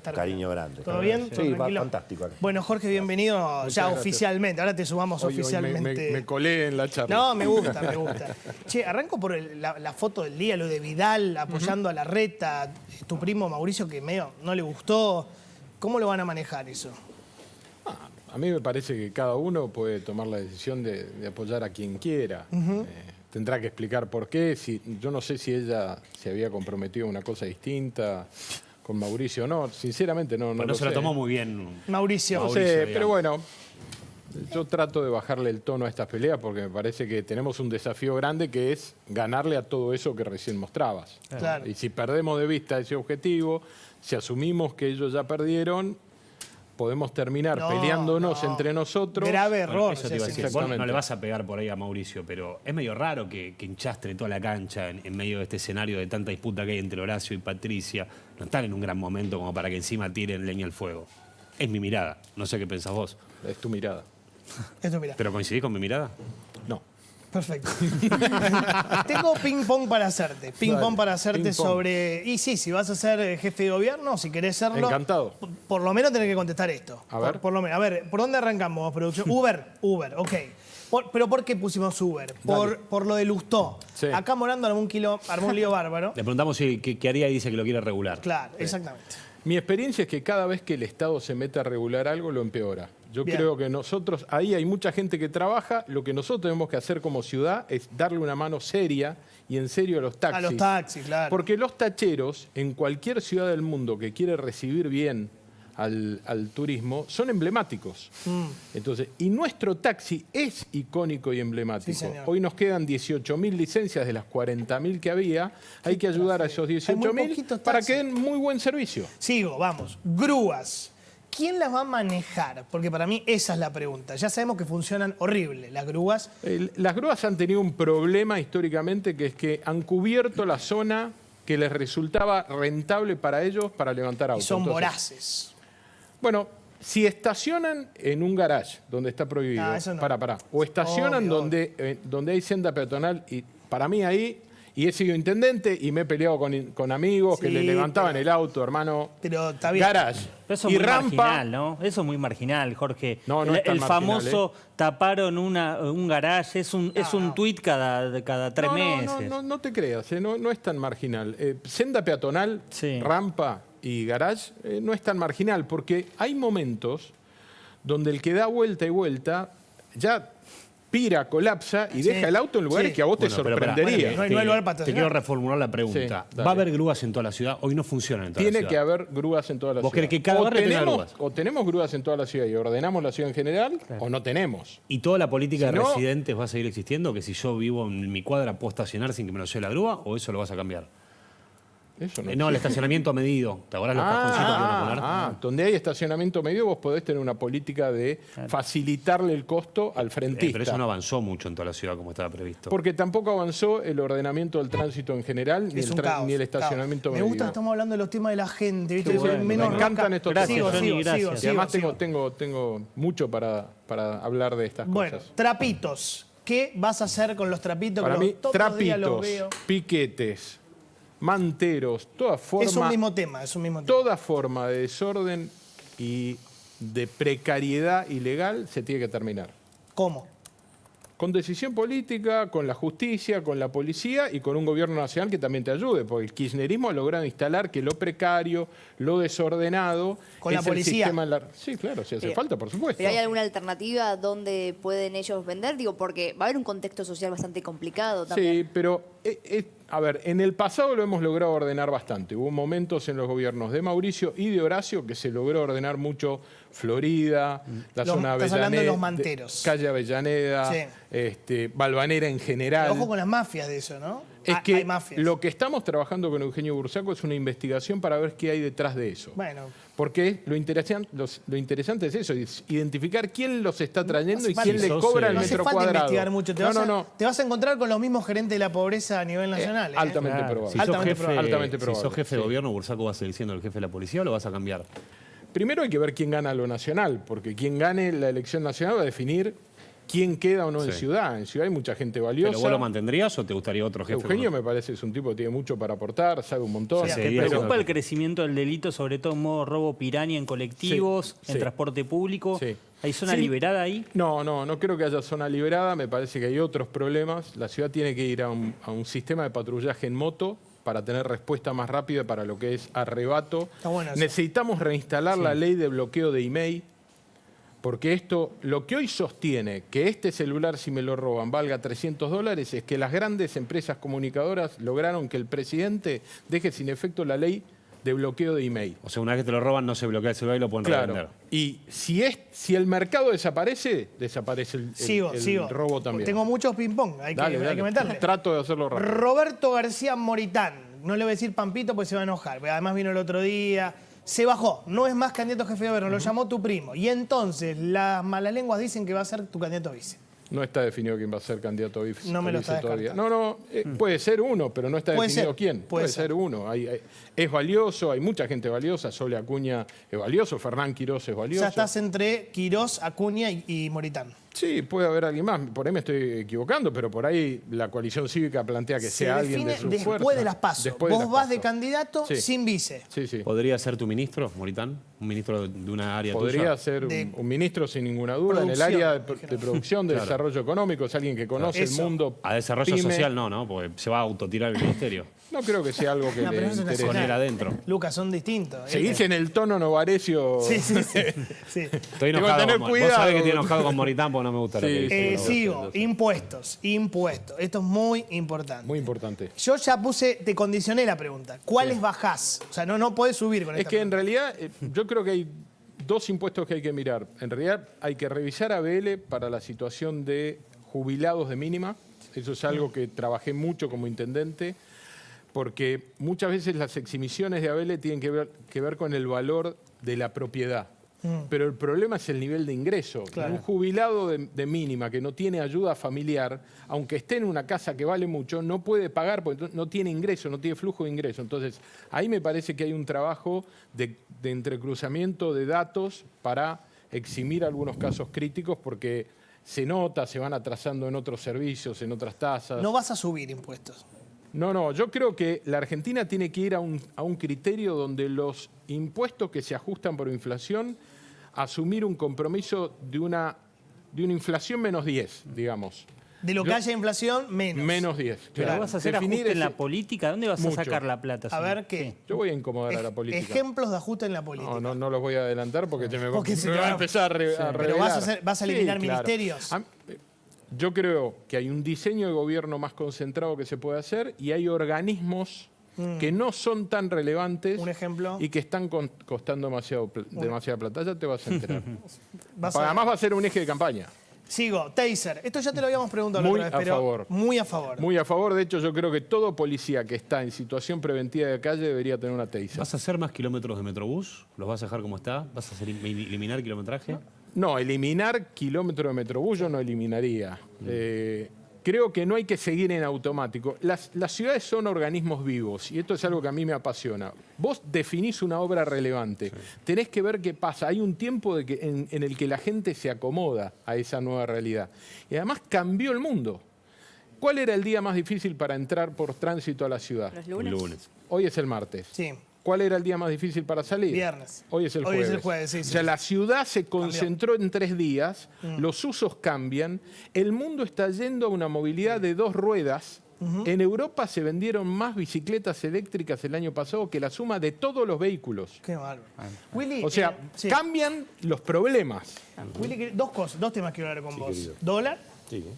estar. Cariño grande. ¿Todo bien? Sí, ¿Todo va tranquilo? fantástico. Bueno, Jorge, bienvenido ya gracias. oficialmente. Ahora te sumamos Hoy oficialmente. me colé en la charla. No, me gusta, me gusta. Che, arranco por la foto del día, lo de Vidal apoyando a Larreta, tu primo Mauricio que medio no le gustó. ¿Cómo lo van a manejar eso? A mí me parece que cada uno puede tomar la decisión de apoyar a quien quiera. Tendrá que explicar por qué. Yo no sé si ella se había comprometido a una cosa distinta con Mauricio o no. Sinceramente no Bueno, lo se sé. lo tomó muy bien. Mauricio. No sé, Mauricio, pero digamos. bueno, yo trato de bajarle el tono a estas peleas porque me parece que tenemos un desafío grande que es ganarle a todo eso que recién mostrabas. Claro. Y si perdemos de vista ese objetivo, si asumimos que ellos ya perdieron, podemos terminar No, peleándonos no. entre nosotros. Grave Bueno, error. eso te iba a decir. Ceci. Vos Exactamente. no le vas a pegar por ahí a Mauricio, pero es medio raro que hinchastre toda la cancha en medio de este escenario de tanta disputa que hay entre Horacio y Patricia. No están en un gran momento como para que encima tiren leña al fuego. Es mi mirada. No sé qué pensás vos. Es tu mirada. Esto, mira. ¿Pero coincidís con mi mirada? No. Perfecto. Tengo ping-pong para hacerte. Ping-pong Dale, para hacerte ping-pong. sobre... Y sí, si vas a ser jefe de gobierno, si querés serlo... Encantado. Por lo menos tenés que contestar esto. A ver. Por lo menos. A ver, ¿por dónde arrancamos, producción? Uber, ok. ¿Pero por qué pusimos Uber? Por lo de Lustó. Sí. Acá Morando armó un lío bárbaro. Le preguntamos qué haría y dice que lo quiere regular. Claro, exactamente. Mi experiencia es que cada vez que el Estado se mete a regular algo, lo empeora. Yo Bien. creo que nosotros, ahí hay mucha gente que trabaja, lo que nosotros tenemos que hacer como ciudad es darle una mano seria y en serio a los taxis. A los taxis, claro. Porque los tacheros, en cualquier ciudad del mundo que quiere recibir bien al turismo, son emblemáticos. Entonces, y nuestro taxi es icónico y emblemático. Sí, señor. Hoy nos quedan 18.000 licencias de las 40.000 que había. Hay que ayudar a esos Hay muy 18.000 poquitos para taxis. que den muy buen servicio. Sigo, vamos. Grúas. ¿Quién las va a manejar? Porque para mí esa es la pregunta. Ya sabemos que funcionan horrible las grúas. Las grúas han tenido un problema históricamente, que es que han cubierto la zona que les resultaba rentable para ellos para levantar Y autos. son Entonces, voraces. bueno, si estacionan en un garage donde está prohibido, Ah, eso no. o estacionan Obvio. donde hay senda peatonal, y para mí ahí, y he sido intendente y me he peleado con amigos que Sí, le levantaban pero- el auto, hermano. Pero está bien. Garage Pero eso es y muy rampa. marginal, ¿no? Eso es muy marginal, Jorge. No, no es tan el marginal, famoso taparon un garage es un tuit cada 3 meses. No te creas, no es tan marginal. Senda peatonal, Sí. rampa y garage no es tan marginal, porque hay momentos donde el que da vuelta y vuelta ya pira, colapsa y Sí. deja el auto en lugares Sí. que a vos te Bueno, pero pará. sorprendería. Bueno, no hay lugar para Te estacionar. quiero reformular la pregunta. Sí, dale. ¿Va a haber grúas en toda la ciudad? Hoy no funcionan en toda la Tiene ciudad. que haber grúas en toda la ¿Vos ciudad. crees que cada barrio tenga grúas? O tenemos grúas en toda la ciudad y ordenamos la ciudad en general, o no tenemos. ¿Y toda la política Si de no- residentes va a seguir existiendo? ¿Que si yo vivo en mi cuadra puedo estacionar sin que me lo lleve la grúa? ¿O eso lo vas a cambiar? Eso no No, el estacionamiento medido. ¿Te acordás los cajoncitos que iban a poner? donde hay estacionamiento medio vos podés tener una política de facilitarle el costo al frentista. Pero eso no avanzó mucho en toda la ciudad como estaba previsto. Porque tampoco avanzó el ordenamiento del tránsito en general, ni Es el, un caos. ni el estacionamiento caos. Me medio. gusta que estamos hablando de los temas de la gente. ¿viste? Qué bueno, Menos me encantan rosca. estos Gracias, Sigo, Johnny, sigo, gracias. sigo, Y sigo, además sigo. tengo mucho para hablar de estas Bueno, cosas. trapitos. ¿Qué vas a hacer con los trapitos? Para Que mí, todos los días los trapitos, veo. piquetes, manteros, toda Es un forma, mismo tema, es un mismo tema. toda forma de desorden y de precariedad ilegal se tiene que terminar. ¿Cómo? Con decisión política, con la justicia, con la policía y con un gobierno nacional que también te ayude, porque el kirchnerismo ha logrado instalar que lo precario, lo desordenado... Con la es el policía. sistema en Sí, claro, si hace falta, por supuesto. ¿Pero hay alguna alternativa donde pueden ellos vender? Digo, porque va a haber un contexto social bastante complicado también. Sí, pero, a ver, en el pasado lo hemos logrado ordenar bastante. Hubo momentos en los gobiernos de Mauricio y de Horacio que se logró ordenar mucho Florida, la zona estás hablando de Avellaneda, los manteros. Calle Avellaneda, Sí. Balvanera en general. Ojo con las mafias de eso, ¿no? Es Hay que mafias. lo que estamos trabajando con Eugenio Bursaco es una investigación para ver qué hay detrás de eso. Bueno, Porque lo interesante es eso, es identificar quién los está trayendo hace y quién falta. le cobra el no hace metro falta cuadrado. investigar mucho. Te vas a encontrar con los mismos gerentes de la pobreza a nivel nacional. Altamente Claro. probable. Si sos Altamente jefe, probable. Altamente si probable, sos jefe de sí. gobierno, ¿Bursaco va a seguir siendo el jefe de la policía o lo vas a cambiar? Primero hay que ver quién gana lo nacional, porque quien gane la elección nacional va a definir quién queda o no en Sí. Ciudad. En Ciudad hay mucha gente valiosa. ¿Pero vos lo mantendrías o te gustaría otro jefe? Eugenio me parece es un tipo que tiene mucho para aportar, sabe un montón. Sí, ¿Te seguiría preocupa siendo- el crecimiento del delito, sobre todo en modo robo piraña en colectivos, Sí, en sí. transporte público? Sí. ¿Hay zona Sí. liberada ahí? No creo que haya zona liberada, me parece que hay otros problemas. La ciudad tiene que ir a un sistema de patrullaje en moto para tener respuesta más rápida para lo que es arrebato. Está bueno eso. Necesitamos reinstalar la ley de bloqueo de email, porque esto, lo que hoy sostiene que este celular, si me lo roban, valga $300, es que las grandes empresas comunicadoras lograron que el presidente deje sin efecto la ley de bloqueo de email. O sea, una vez que te lo roban, no se bloquea el celular y lo pueden Claro. revender. Y si el mercado desaparece, desaparece el robo también. Tengo muchos ping-pong, hay que meterle. Trato de hacerlo rápido. Roberto García Moritán, no le voy a decir Pampito porque se va a enojar, porque además vino el otro día, se bajó, no es más candidato a jefe de gobierno, lo llamó tu primo. Y entonces las malas lenguas dicen que va a ser tu candidato a vice. No está definido quién va a ser candidato a vice. No me lo a vice está todavía. descartando. Puede ser uno, pero no está Puede definido ser, quién. puede ser. Ser uno. Es valioso, hay mucha gente valiosa. Sole Acuña es valioso, Fernán Quirós es O valioso. sea, estás entre Quirós, Acuña y Moritán. Sí, puede haber alguien más. Por ahí me estoy equivocando, pero por ahí la coalición cívica plantea que Se sea alguien de define su después fuerza. de las PASO. Después de Vos las vas de PASO. candidato Sí. sin vice. Sí, sí. ¿Podría ser tu ministro, Moritán? ¿Un ministro de una área Podría tuya? ser De un ministro sin ninguna duda en el producción, área de dijeron. producción, de desarrollo económico. Es alguien que conoce Eso. el mundo. A desarrollo pyme. social no, porque se va a autotirar el ministerio. No creo que sea algo que No, pero le eso es interese. Con nacional. él adentro. Lucas, son distintos. Seguís en el tono novarecio. Sí, sí, sí. sí. Estoy Tengo que enojado. tener Vos cuidado. sabés que estoy enojado con Moritán porque no me gusta lo Sí, que dice. Sigo, impuestos. Esto es muy importante. Muy importante. Yo ya te condicioné la pregunta. ¿Cuáles bajás? O sea, no podés subir con Es esta que en pregunta. realidad yo creo que hay dos impuestos que hay que mirar. En realidad hay que revisar ABL para la situación de jubilados de mínima. Eso es algo que trabajé mucho como intendente, porque muchas veces las exhibiciones de ABL tienen que ver con el valor de la propiedad. Pero el problema es el nivel de ingreso. Claro. Un jubilado de mínima que no tiene ayuda familiar, aunque esté en una casa que vale mucho, no puede pagar porque no tiene ingreso, no tiene flujo de ingreso. Entonces, ahí me parece que hay un trabajo de entrecruzamiento de datos para eximir algunos casos críticos porque se nota, se van atrasando en otros servicios, en otras tasas. No vas a subir impuestos. No, yo creo que la Argentina tiene que ir a un criterio donde los impuestos que se ajustan por inflación, asumir un compromiso de una inflación menos 10, digamos. De lo que haya inflación, menos. Menos 10. ¿Pero claro. vas a hacer Definir ajuste en la ese- política? ¿Dónde vas Mucho. a sacar la plata? A si- ver qué. Yo voy a incomodar a la política. Ejemplos de ajuste en la política. No los voy a adelantar porque Porque se me te va va- a empezar a Pero revelar. vas a eliminar Sí, claro. ministerios. Yo creo que hay un diseño de gobierno más concentrado que se puede hacer y hay organismos que no son tan relevantes Un ejemplo. y que están costando demasiada plata. Ya te vas a enterar. Vas a- Además va a ser un eje de campaña. Sigo, Taser. Esto ya te lo habíamos preguntado la Muy otra vez, a pero favor. muy a favor. Muy a favor. De hecho, yo creo que todo policía que está en situación preventiva de calle debería tener una taser. ¿Vas a hacer más kilómetros de Metrobús? ¿Los vas a dejar como está? ¿Vas a eliminar kilometraje? No, eliminar kilómetros de Metrobús yo no eliminaría. Creo que no hay que seguir en automático. Las ciudades son organismos vivos y esto es algo que a mí me apasiona. Vos definís una obra relevante, tenés que ver qué pasa. Hay un tiempo en el que la gente se acomoda a esa nueva realidad. Y además cambió el mundo. ¿Cuál era el día más difícil para entrar por tránsito a la ciudad? Los El lunes. lunes. Hoy es el martes. Sí. ¿Cuál era el día más difícil para salir? Viernes. Hoy es el Hoy jueves. es el jueves, sí, sí. O sea, la ciudad se concentró en 3 días, los usos cambian, el mundo está yendo a una movilidad de 2 ruedas. En Europa se vendieron más bicicletas eléctricas el año pasado que la suma de todos los vehículos. Qué bárbaro. Willy, O sea, sí. cambian los problemas. Willy, dos temas quiero hablar con vos. Dólar,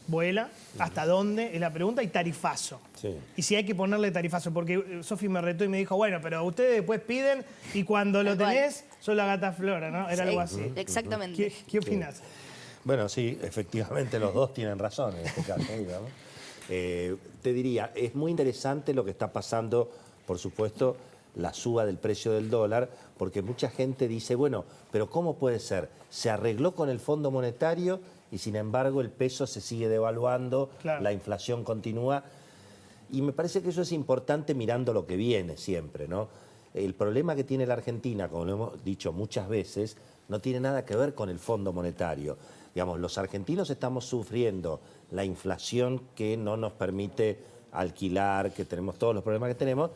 vuela, ¿hasta dónde? Es la pregunta, y tarifazo. Sí. Y si hay que ponerle tarifazo, porque Sofi me retó y me dijo, bueno, pero ustedes después piden y cuando lo Tal cual. tenés, son la gata flora, ¿no? Era algo Sí, así. Exactamente. ¿Qué opinas? Bueno, sí, efectivamente los dos tienen razón en este caso, digamos. Te diría, es muy interesante lo que está pasando, por supuesto, la suba del precio del dólar, porque mucha gente dice, bueno, pero ¿cómo puede ser? Se arregló con el Fondo Monetario y sin embargo el peso se sigue devaluando, Claro. la inflación continúa. Y me parece que eso es importante mirando lo que viene siempre, ¿no? El problema que tiene la Argentina, como lo hemos dicho muchas veces, no tiene nada que ver con el Fondo Monetario. Digamos, los argentinos estamos sufriendo la inflación que no nos permite alquilar, que tenemos todos los problemas que tenemos,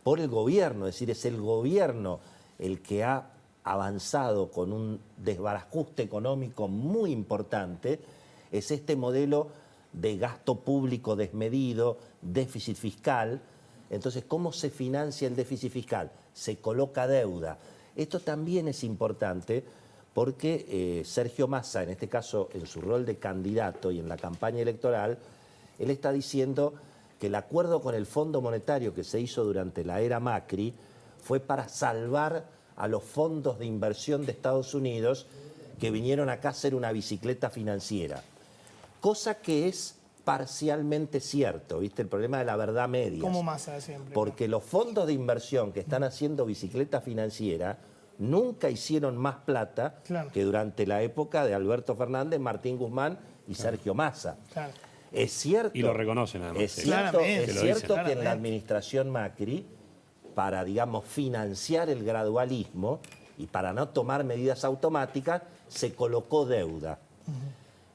por el gobierno. Es decir, es el gobierno el que ha avanzado con un desbarajuste económico muy importante. Es este modelo de gasto público desmedido, déficit fiscal. Entonces, ¿cómo se financia el déficit fiscal? Se coloca deuda. Esto también es importante porque Sergio Massa, en este caso en su rol de candidato y en la campaña electoral, él está diciendo que el acuerdo con el Fondo Monetario que se hizo durante la era Macri fue para salvar a los fondos de inversión de Estados Unidos que vinieron acá a hacer una bicicleta financiera. Cosa que es parcialmente cierto, ¿viste? El problema de la verdad media. Como Massa siempre. Porque los fondos de inversión que están haciendo bicicleta financiera nunca hicieron más plata que durante la época de Alberto Fernández, Martín Guzmán y Sergio Massa. Claro. Es cierto. Y lo reconocen además. Es cierto, Claramente. que en la administración Macri, para, digamos, financiar el gradualismo y para no tomar medidas automáticas, se colocó deuda.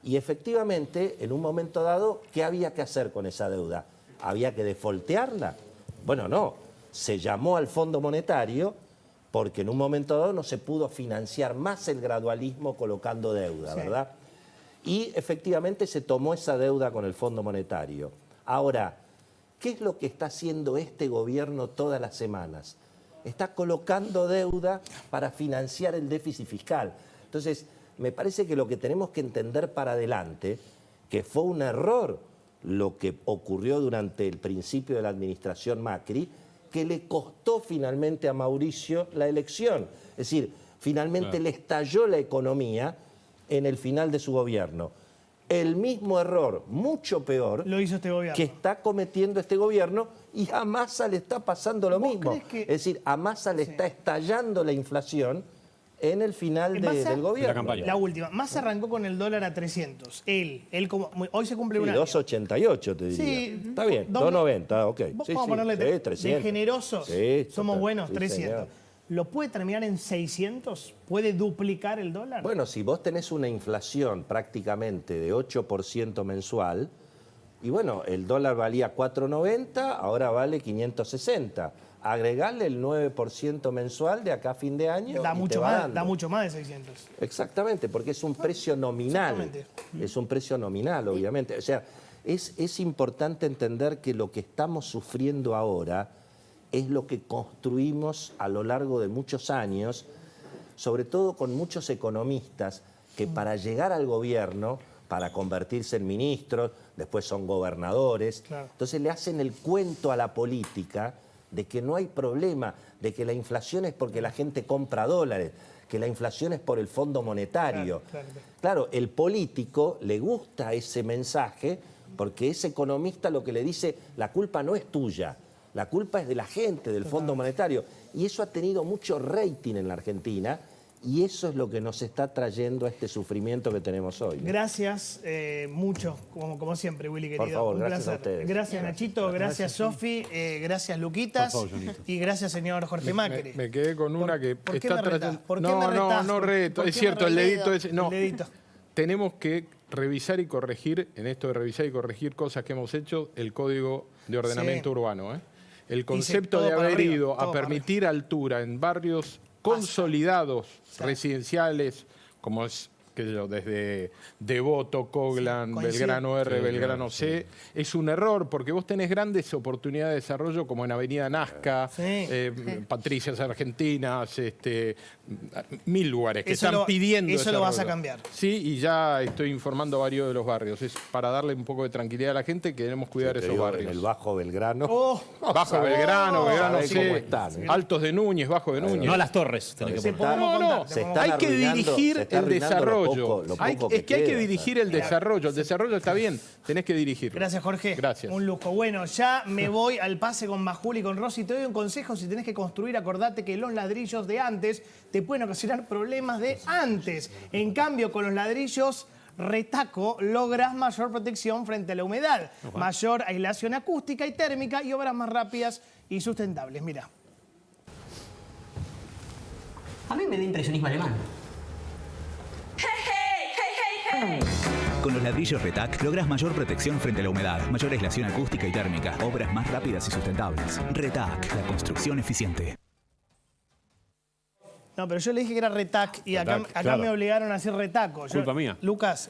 Y efectivamente, en un momento dado, ¿qué había que hacer con esa deuda? ¿Había que defoltearla? Bueno, no. Se llamó al Fondo Monetario porque en un momento dado no se pudo financiar más el gradualismo colocando deuda, ¿verdad? Y efectivamente se tomó esa deuda con el Fondo Monetario. Ahora, ¿qué es lo que está haciendo este gobierno todas las semanas? Está colocando deuda para financiar el déficit fiscal. Entonces, me parece que lo que tenemos que entender para adelante, que fue un error lo que ocurrió durante el principio de la administración Macri, que le costó finalmente a Mauricio la elección. Es decir, finalmente le estalló la economía en el final de su gobierno. El mismo error, mucho peor, Lo hizo este gobierno. que está cometiendo este gobierno, y a Massa le está pasando lo ¿Vos mismo. crees que- Es decir, a Massa le está estallando la inflación en el final Massa- del gobierno. la campaña. La última. Massa arrancó con el dólar a 300. Él como, hoy se cumple un Sí, año. 2,88 te diría. Sí, Está bien, 2,90, 2,90, ok. Vamos Sí, a sí, ponerle sí, 300. de generosos. Sí, Somos total. buenos, Sí, 300. señor. ¿Lo puede terminar en 600? ¿Puede duplicar el dólar? Bueno, si vos tenés una inflación prácticamente de 8% mensual, y bueno, el dólar valía 4,90, ahora vale 560. Agregarle el 9% mensual de acá a fin de año. da, y te mucho va más, dando. da mucho más de 600. Exactamente, porque es un precio nominal. Exactamente. Es un precio nominal, obviamente. O sea, es importante entender que lo que estamos sufriendo ahora es lo que construimos a lo largo de muchos años, sobre todo con muchos economistas que para llegar al gobierno, para convertirse en ministros, después son gobernadores, Claro. entonces le hacen el cuento a la política de que no hay problema, de que la inflación es porque la gente compra dólares, que la inflación es por el Fondo Monetario. Claro, el político le gusta ese mensaje porque ese economista lo que le dice, la culpa no es tuya, la culpa es de la gente, del Fondo Monetario. Y eso ha tenido mucho rating en la Argentina y eso es lo que nos está trayendo a este sufrimiento que tenemos hoy, ¿no? Gracias mucho, como siempre, Willy, querido. Por favor, Un gracias a placer. ustedes. Gracias, Nachito. Gracias, Sofi. Gracias, Luquitas. Por favor, Jonito. Y gracias, señor Jorge Macri. Me quedé con una que ¿Por qué está me retás? trayendo. ¿Por qué No, me retás? no reto. ¿Por Es qué cierto, me el retás? dedito ese. No. El dedito. Tenemos que revisar y corregir, en esto de revisar y corregir cosas que hemos hecho, el Código de Ordenamiento Sí. Urbano. El concepto todo de para haber arriba, ido todo a para permitir altura en barrios consolidados, residenciales, como es, qué sé yo, desde Devoto, Coglan, Sí, coincido. Belgrano R, Sí, Belgrano claro, C, es un error porque vos tenés grandes oportunidades de desarrollo como en Avenida Nazca, Sí. Patricias Argentinas, mil lugares que Eso están lo- pidiendo eso lo vas a desarrollo. cambiar. Sí, y ya estoy informando a varios de los barrios. Es para darle un poco de tranquilidad a la gente que queremos cuidar Te esos digo, barrios. En el Bajo Belgrano. Oh, Bajo Belgrano, Belgrano sabés C, cómo están, Altos de Núñez, Bajo de Núñez. No a las torres. tenés que Se poner. podemos No, contar, no, te se podemos están hay que arruinando- dirigir se está el arruinando lo desarrollo. poco- lo poco Es que hay que queda, dirigir el desarrollo. El desarrollo está bien, tenés que dirigir. Gracias, Jorge. Gracias. Un lujo. Bueno, ya me voy al pase con Majul y con Rosy. Te doy un consejo. Si tenés que construir, acordate que los ladrillos de antes te pueden ocasionar problemas de antes. En cambio, con los ladrillos Retaco lográs mayor protección frente a la humedad, mayor aislación acústica y térmica y obras más rápidas y sustentables. Mira. A mí me da impresionismo alemán. Con los ladrillos Retac logras mayor protección frente a la humedad, mayor aislación acústica y térmica, obras más rápidas y sustentables. Retac, la construcción eficiente. No, pero yo le dije que era retac y acá Retac, claro. me obligaron a decir retaco. Culpa mía. Lucas,